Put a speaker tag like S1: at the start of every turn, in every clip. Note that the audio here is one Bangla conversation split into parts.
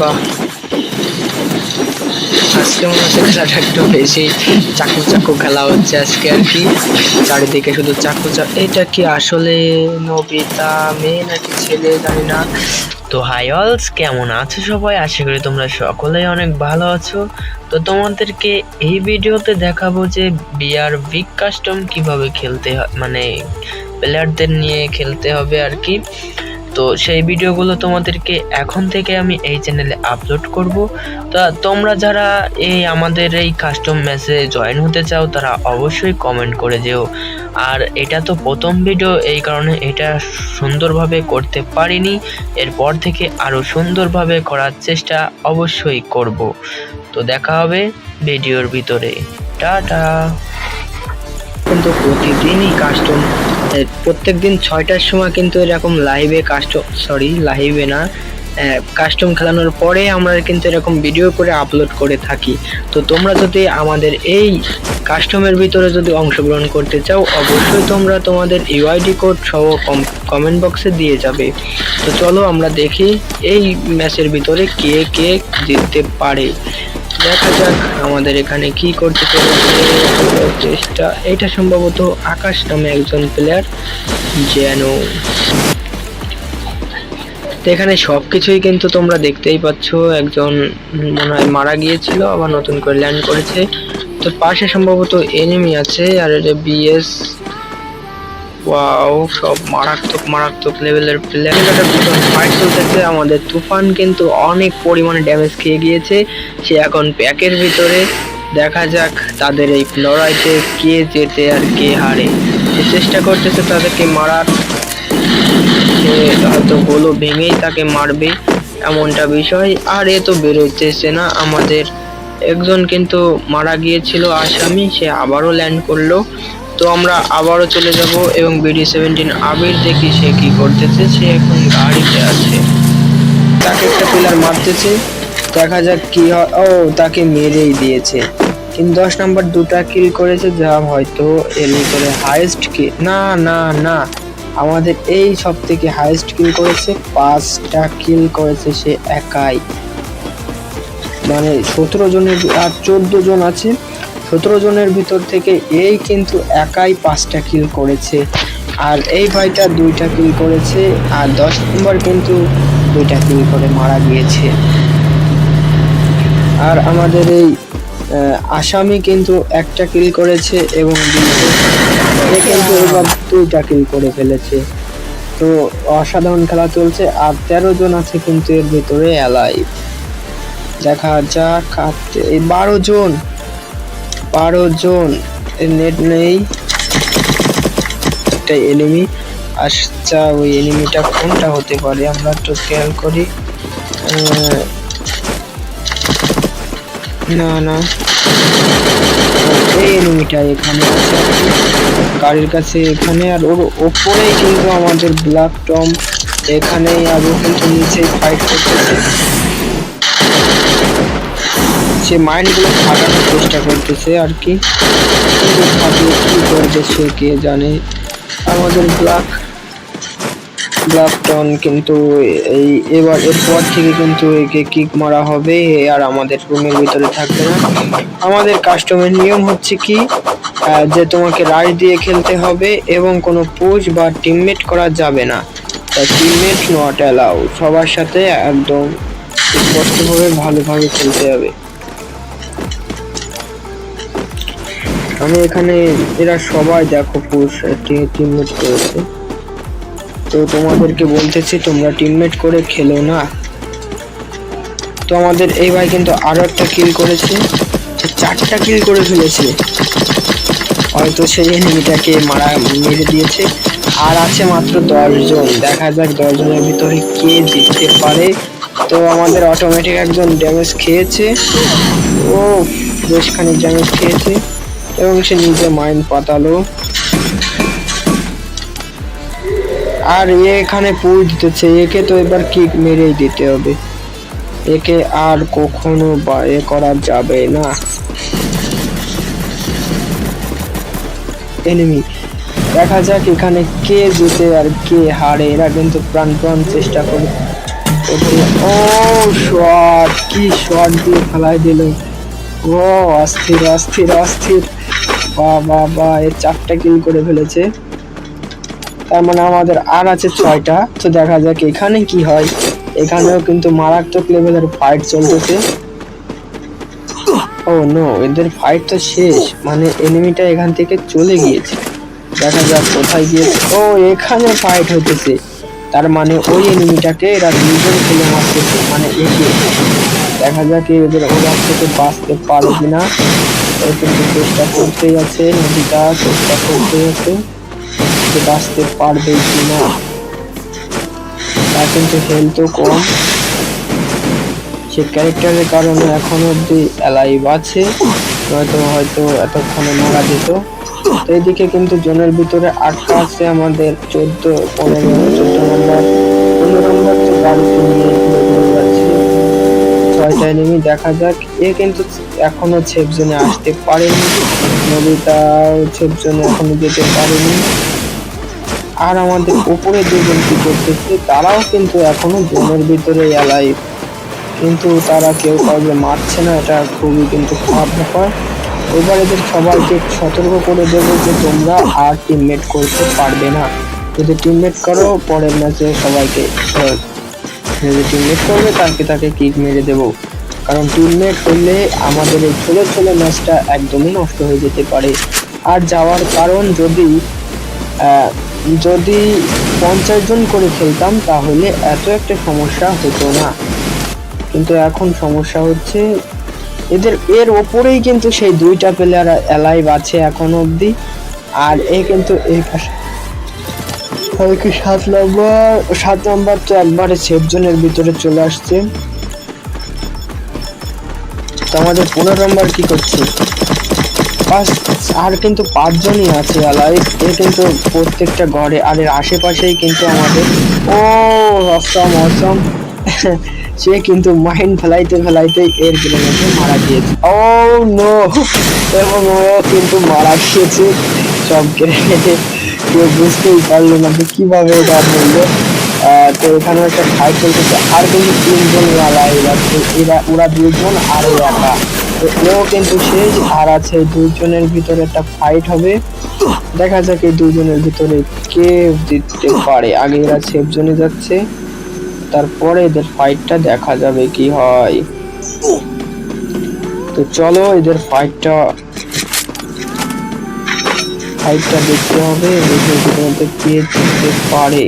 S1: বাহ! আজকে মনে হচ্ছে খেলাটা একটু বেশি চাকু খেলা হচ্ছে আজকে আর কি। চারিদিকে শুধু এটা কি আসলে নবিতা মেয়ে নাকি ছেলে জানি না। তো হাই অলস, কেমন আছো সবাই? আশা করি তোমরা সকলেই অনেক ভালো আছো। তো তোমাদেরকে এই ভিডিওতে দেখাবো যে বিআর বিগ কাস্টম কিভাবে খেলতে হয়, মানে প্লেয়ারদের নিয়ে খেলতে হবে আর কি। তো সেই ভিডিওগুলো তোমাদেরকে এখন থেকে আমি এই চ্যানেলে আপলোড করব। তা তোমরা যারা আমাদের এই কাস্টম ম্যাচে জয়েন হতে চাও তারা অবশ্যই কমেন্ট করে যেও। আর এটা তো প্রথম ভিডিও, এই কারণে এটা সুন্দরভাবে করতে পারিনি। এরপর থেকে আরো সুন্দরভাবে করার চেষ্টা অবশ্যই করব। তো দেখা হবে ভিডিওর ভিতরে। টাটা। কিন্তু প্রতিদিনই কাস্টম, প্রত্যেক দিন 6টার সময় কিন্তু এরকম লাইভে না, কাস্টম খেলানোর পরে আমরা কিন্তু এরকম ভিডিও করে আপলোড করে থাকি। তো তোমরা যদি আমাদের এই কাস্টমের ভিতরে যদি অংশগ্রহণ করতে চাও অবশ্যই তোমরা তোমাদের ইউআইডি কোড সহ কমেন্ট বক্সে দিয়ে যাবে। তো চলো আমরা দেখি এই ম্যাচের ভিতরে কে কে জিততে পারে। দেখা যাক আমাদের এখানে কি করতে চলেছে চেষ্টা। এটা সম্ভবত আকাশ নামে একজন প্লেয়ার যেন। তো এখানে সবকিছুই কিন্তু তোমরা দেখতেই পাচ্ছ, একজন মনে হয় মারা গিয়েছিল আবার নতুন করে ল্যান্ড করেছে। তো পাশে সম্ভবত এনিমি আছে আর এটা বিএস। ওয়াও, সব মারাত্মক লেভেলের প্লেয়ার। ফাইট চলতেছে, আমাদের তুফান কিন্তু অনেক পরিমাণে ড্যামেজ খেয়ে গিয়েছে, সে এখন প্যাকের ভিতরে। দেখা যাক তাদের এই লড়াইতে কে জেতে আর কে হারে। সে চেষ্টা করতেছে তাদেরকে মারার, সে হয়তো গোলও ভেঙেই তাকে মারবে এমনটা বিষয়। আর এ তো বেরোতেছে না, আমাদের একজন কিন্তু মারা গিয়েছিল আসামি, সে আবারও ল্যান্ড করলো। তো আমরা আবারও চলে যাব এবং BD17 আবির দেখি সে কি করতেছে। সে এখন গাড়িতে আছে, তাকে একটা প্লেয়ার মারতেছে, দেখা যাক কি হয়। ও, তাকে মেরেই দিয়েছে, কিন্তু 10 নাম্বার 2টা কিল করেছে, যা হয়তো এর ভিতরে হাইয়েস্ট কিল। না না না, আমাদের এই সব থেকে হাইয়েস্ট কিল করেছে, 5টা কিল করেছে সে একাই। মানে 17 জনের আর 14 জন আছে, 17 জনের ভিতর থেকে এই কিন্তু একাই 5টা কিল করেছে। আর এই ভাইটা 2টা কিল করেছে, আর 10 নম্বর কিন্তু 2টা কিল করে মারা গিয়েছে। আর আমাদের এই আসামি কিন্তু 1টা কিল করেছে এবং কিন্তু এবার 2টা কিল করে ফেলেছে। তো অসাধারণ খেলা চলছে, আর 13 জন আছে কিন্তু এর ভিতরে অ্যালাইভ। দেখা যাক 12 জন নেট নেই। একটা এনিমি, আচ্ছা ওই এনিমিটা কোনটা হতে পারে আমরা একটু খেয়াল করি। না না, এই এনিমিটা এখানে আছে গাড়ির কাছে এখানে, আর ওর ওপরেই কিন্তু আমাদের ব্ল্যাক টম এখানেই, আর ও কিন্তু নিচেই ফাইট করতেছে। সে মাইন্ডগুলো ফাটানোর চেষ্টা করতেছে আর কি, ফাটিয়ে কি করতেছে কে জানে। আমাদের ব্ল্যাক টন কিন্তু এবার এরপর থেকে কিন্তু একে কিক মারা হবে, আর আমাদের রুমের ভিতরে থাকবে না। আমাদের কাস্টমের নিয়ম হচ্ছে কি, যে তোমাকে রাইড দিয়ে খেলতে হবে এবং কোনো পুশ বা টিমমেট করা যাবে না। টিমমেট নট অ্যালাউ, সবার সাথে একদম স্পষ্টভাবে ভালোভাবে খেলতে হবে। আমি এখানে এরা সবাই দেখো পুশ টিমমেট করেছে, তো তোমাদেরকে বলতেছি তোমরা টিমমেট করে খেলো না। তো আমাদের এই ভাই কিন্তু আরো একটা কিল করেছে, 4টা কিল করে ফেলেছে, হয়তো সেই এনিমিটাকে মেরে দিয়েছে। আর আছে মাত্র 10 জন, দেখা যাক 10 জনের ভিতরে কে জিততে পারে। তো আমাদের অটোমেটিক একজন ড্যামেজ খেয়েছে, ও বেশ খানিক ড্যামেজ খেয়েছে এবং সে নিজে মাইন্ড পাতালো। আর এখানে পুশ দিতেছে, একে তো এবার কিক মেরেই দিতে হবে, একে আর কখনো এ করা যাবে না। এনিমি, দেখা যাক এখানে কে জিতে আর কে হারে। এরা কিন্তু প্রাণপণ চেষ্টা করে
S2: ও শট, কি শট দিয়ে ফেলাই দিল। ও অস্থির অস্থির অস্থির, বাহ, এর 4টা কিল করে ফেলেছে। তার মানে আমাদের আর আছে 6টা। তো দেখা যাক এখানে কি হয়। এখানেও কিন্তু মারাত্মক লেভেলের ফাইট চলতেছে। ও নো, এদের ফাইট তো শেষ, মানে এনিমিটা এখান থেকে চলে গিয়েছে। দেখা যাক কোথায় গিয়েছে। ও এখানে ফাইট হইতেছে, তার মানে ওই এনিমিটাকে এরা দুইজন খেলে মারতেছে, মানে একে। দেখা যাক এদের ওরা থেকে বাঁচতে পারে কিনা। ও কিন্তু চেষ্টা করতেই আছে, নদীটা চেষ্টা করতেই আছে যে বাঁচতে পারবে কিনা। তার কিন্তু হেলথও কম, সে ক্যারেক্টারের কারণে এখন অব্দি অ্যালাইভ আছে, হয়তো এতক্ষণে মারা যেত। এইদিকে কিন্তু জোনের ভিতরে আটকা আছে আমাদের 14 নম্বর 15 নম্বর তো গাড়িতে নিয়ে যাচ্ছে 6টা এনিমি। দেখা যাক, এ কিন্তু এখনো সেফ জোনে আসতে পারেনি, নবিতাও সেফ জোনে এখনো যেতে পারেনি। আর আমাদের উপরে দুজন কি করতেছে, তারাও কিন্তু এখনো জোনের ভিতরে অ্যালাইভ, কিন্তু তারা কেউ কাউকে মারছে না। এটা খুবই কিন্তু খারাপ ব্যাপার। এবার এদের সবাইকে সতর্ক করে দেবো যে তোমরা আর টিমমেট করতে পারবে না। যদি টিমমেট করো পরের ম্যাচে সবাইকে, যদি টিমমেট করবে তাকে কিক মেরে দেবো। কারণ টিমমেট হলে আমাদের এই ছোলো ম্যাচটা একদমই নষ্ট হয়ে যেতে পারে। আর যাওয়ার কারণ, যদি 50 জন করে খেলতাম তাহলে এত একটা সমস্যা হতো না, কিন্তু এখন সমস্যা হচ্ছে এর ওপরেই কিন্তু সেই 2টা প্লেয়ার অ্যালাইভ আছে এখন অবধি। আর কিন্তু এই 7 নম্বর তো একবারে সেফ জোনের ভিতরে চলে আসছে। তো আমাদের 15 নম্বর কি করছে, আর কিন্তু 5 জনই আছে অ্যালাইভ। এ কিন্তু প্রত্যেকটা ঘরে আর এর আশেপাশেই কিন্তু আমাদের অসম সে কিন্তু মাইন্ড ফেলাইতে এর গ্রেনেডে মারা গিয়েছে। ও নো, এবং ও কিন্তু মারা গিয়েছে সব গ্রেনেডে। কেউ বুঝতেই পারলো না যে কিভাবে এটা বললো। তো এখানে একটা ফাইট চলতেছে, আর কিন্তু 3 জন অ্যালাইভ আছে, ওরা 2 জন আর একা। তো এও কিন্তু শেষ, আর আছে 2 জনের ভিতরে একটা ফাইট হবে। দেখা যাক এই 2 জনের ভিতরে কে জিততে পারে। আগে এরা সেফ জোনে যাচ্ছে, তারপরে এদের ফাইটটা দেখা যাবে কি হয়। তো চলো এদের ফাইটটা দেখতে হবে, কে জিততে পারে।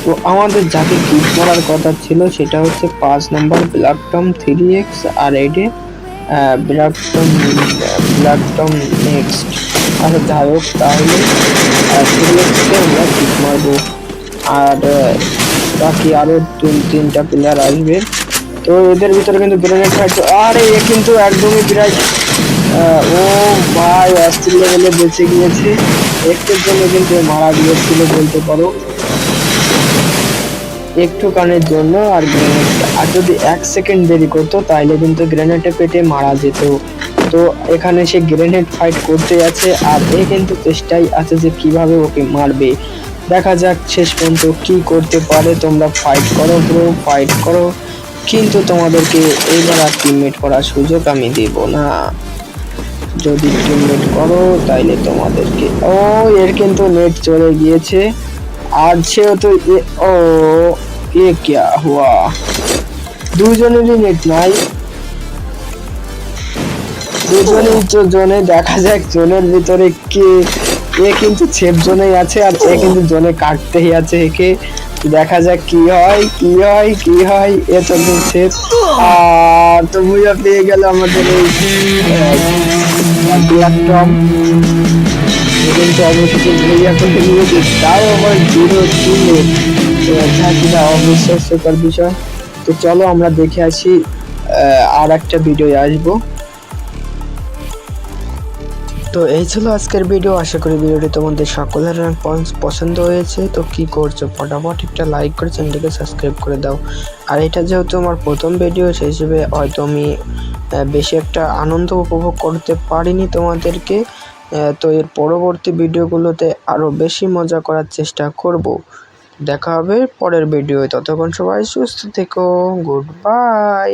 S2: তো আমাদের যাকে কিক করার কথা ছিল সেটা হচ্ছে 5 নম্বর ব্ল্যাকটম 3x, আর এডে ব্ল্যাকটম নেক্সট। আচ্ছা যাই হোক, তাহলে 3xকে আমরা কিক মারবো, আর বাকি আরো 3টা প্লেয়ার আসবে। তো এদের ভিতরে কিন্তু গ্রেনেড ফাইট, আরে এ কিন্তু একদমই বিরাট। ও ভাই, অস্থির লেভেলে বেঁচে গিয়েছে, একটুর জন্য কিন্তু মারা গিয়েছিল বলতে পারো, একটুখানের জন্য। আর গ্রেনেড, আর যদি 1 সেকেন্ড দেরি করতো তাহলে কিন্তু গ্রেনেডে পেটে মারা যেত। তো এখানে সে গ্রেনেড ফাইট করতে আছে, আর এ কিন্তু চেষ্টাই আছে যে কিভাবে ওকে মারবে। দেখা যাক শেষ পর্যন্ত কি করতে পারে। তোমরা ফাইট করো ব্রো, ফাইট করো, কিন্তু তোমাদেরকে এইবার আর টিমমেট করার সুযোগ আমি দেব না। যদি টিমমেট করো তাইলে তোমাদেরকে, ও এর কিন্তু নেট চলে গিয়েছে, আর সেও তো এ क्या हुआ, 2 জনেরই নেট নাই, 2 জনেই তো জোনে। দেখা যাক জোনের ভিতরে কে, এ কিন্তু সেফ জোনেই আছে, আর এ কিন্তু জোনে কাটতেই আছে একে। দেখা যাক কি হয়। এ তো সেফ, আর তো বুঝা পেয়ে গেল আমাদের এই ব্ল্যাকটম। কিন্তু অবশেষে ভুইয়া করে নিয়েছে, তাও আমার 0 কিলো, যা অবিশ্বাস্যকর বিষয়। তো চলো আমরা দেখে আসি আর একটা ভিডিও আসবো। তো এই ছিল আজকের ভিডিও, আশা করি ভিডিওটি তোমাদের সকলের পছন্দ হয়েছে। তো কি করছো, ফটাফট একটা লাইক করে চ্যানেলটিকে সাবস্ক্রাইব করে দাও। আর এটা যেহেতু আমার প্রথম ভিডিও, সেই হিসেবে হয়তো আমি বেশি একটা আনন্দ উপভোগ করতে পারিনি তোমাদেরকে। তো এর পরবর্তী ভিডিওগুলোতে আরও বেশি মজা করার চেষ্টা করব। দেখা হবে পরের ভিডিও, ততক্ষণ সবাই সুস্থ থেকো, গুড বাই।